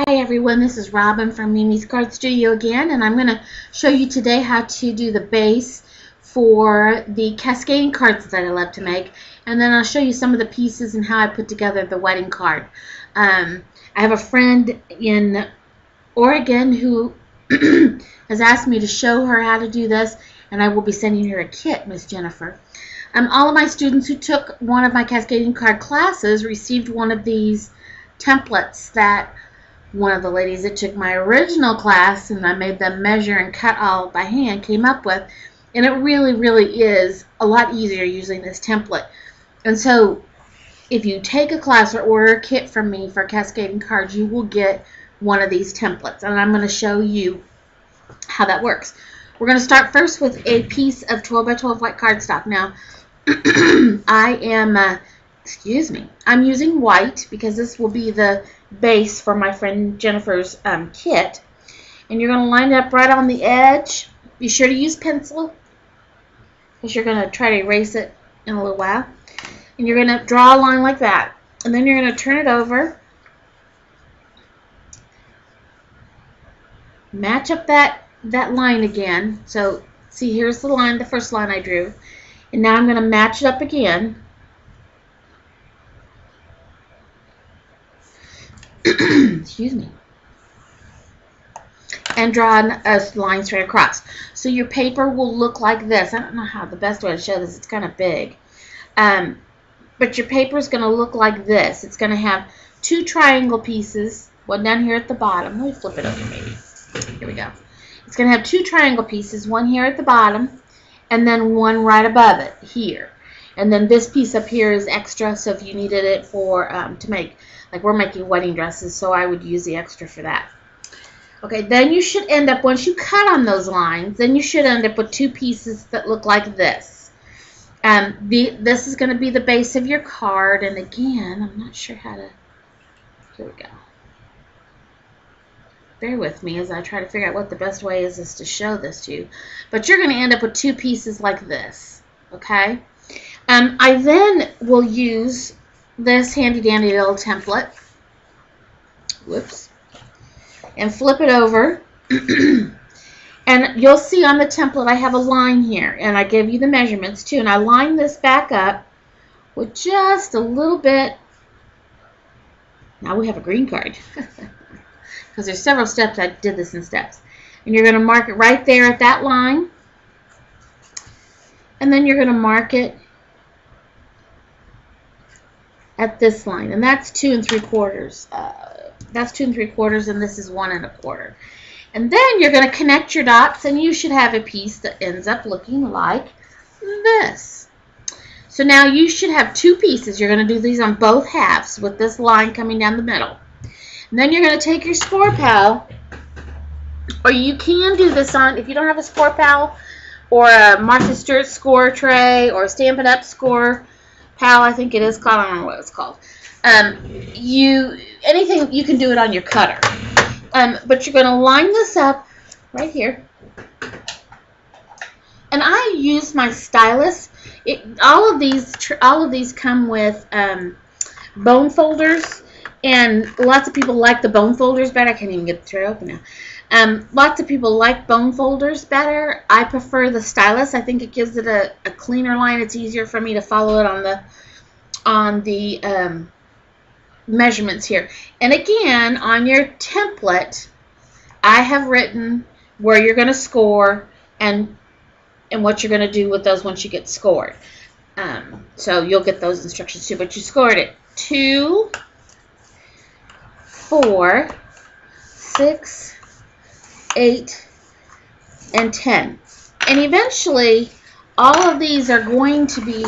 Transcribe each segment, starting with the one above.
Hi everyone, this is Robin from Mimi's Card Studio again, and I'm going to show you today how to do the base for the cascading cards that I love to make, and then I'll show you some of the pieces and how I put together the wedding card. I have a friend in Oregon who has asked me to show her how to do this, and I will be sending her a kit, Miss Jennifer. All of my students who took one of my cascading card classes received one of these templates that one of the ladies that took my original class, and I made them measure and cut all by hand, came up with. And it really is a lot easier using this template. And so if you take a class or order a kit from me for cascading cards, you will get one of these templates, and I'm going to show you how that works. We're going to start first with a piece of 12 by 12 white cardstock. Now I'm using white because this will be the base for my friend Jennifer's kit. And you're going to line it up right on the edge. Be sure to use pencil because you're going to try to erase it in a little while. And you're going to draw a line like that. And then you're going to turn it over. Match up that line again. So see, here's the line, the first line I drew. And now I'm going to match it up again. Excuse me. And draw a line straight across. So your paper will look like this. I don't know how the best way to show this. It's kind of big. But your paper is going to look like this. It's going to have two triangle pieces. One down here at the bottom. Let me flip it over maybe. Here we go. It's going to have two triangle pieces. One here at the bottom. And then one right above it here. And then this piece up here is extra. So if you needed it for to make, like we're making wedding dresses, so I would use the extra for that. Okay, then you should end up, once you cut on those lines, then you should end up with two pieces that look like this. This is going to be the base of your card, and again, I'm not sure how to, here we go. Bear with me as I try to figure out what the best way is to show this to you. But you're going to end up with two pieces like this, okay? I then will use this handy-dandy little template, whoops, and flip it over. And you'll see on the template I have a line here, and I give you the measurements too, and I line this back up with just a little bit. Now we have a green card because there's several steps. I did this in steps. And you're going to mark it right there at that line, and then you're going to mark it at this line, and that's 2 3/4. That's 2 3/4, and this is 1 1/4. And then you're going to connect your dots, and you should have a piece that ends up looking like this. So now you should have two pieces. You're going to do these on both halves with this line coming down the middle. And then you're going to take your score pal, or you can do this on, if you don't have a score pal or a Martha Stewart score tray or a Stampin' Up score pal, I think it is called. I don't know what it's called. Anything, you can do it on your cutter. But you're going to line this up right here. And I use my stylus. All of these come with bone folders, and lots of people like the bone folders better. I can't even get the tray open now. Lots of people like bone folders better. I prefer the stylus. I think it gives it a cleaner line. It's easier for me to follow it on the measurements here. And again, on your template, I have written where you're going to score and what you're going to do with those once you get scored. So you'll get those instructions too. But you scored it 2, 4, 6, 8, and 10. And eventually, all of these are going to be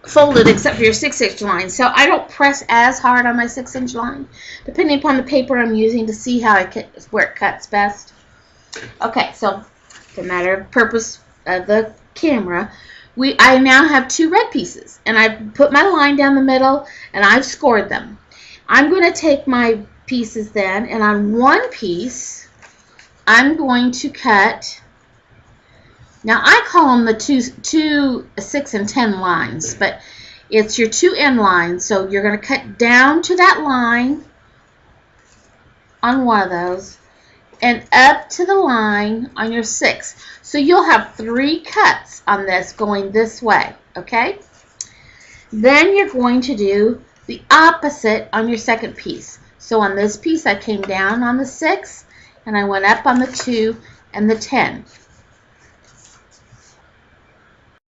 folded except for your 6-inch line. So I don't press as hard on my 6-inch line, depending upon the paper I'm using to see where it cuts best. Okay, so for matter of purpose of the camera, I now have two red pieces, and I've put my line down the middle, and I've scored them. I'm going to take my pieces then, and on one piece, I'm going to cut. Now I call them the two 6 and 10 lines, but it's your 2 end lines. So you're going to cut down to that line on one of those and up to the line on your 6. So you'll have 3 cuts on this going this way, okay? Then you're going to do the opposite on your second piece. So on this piece I came down on the 6 and I went up on the 2 and the 10.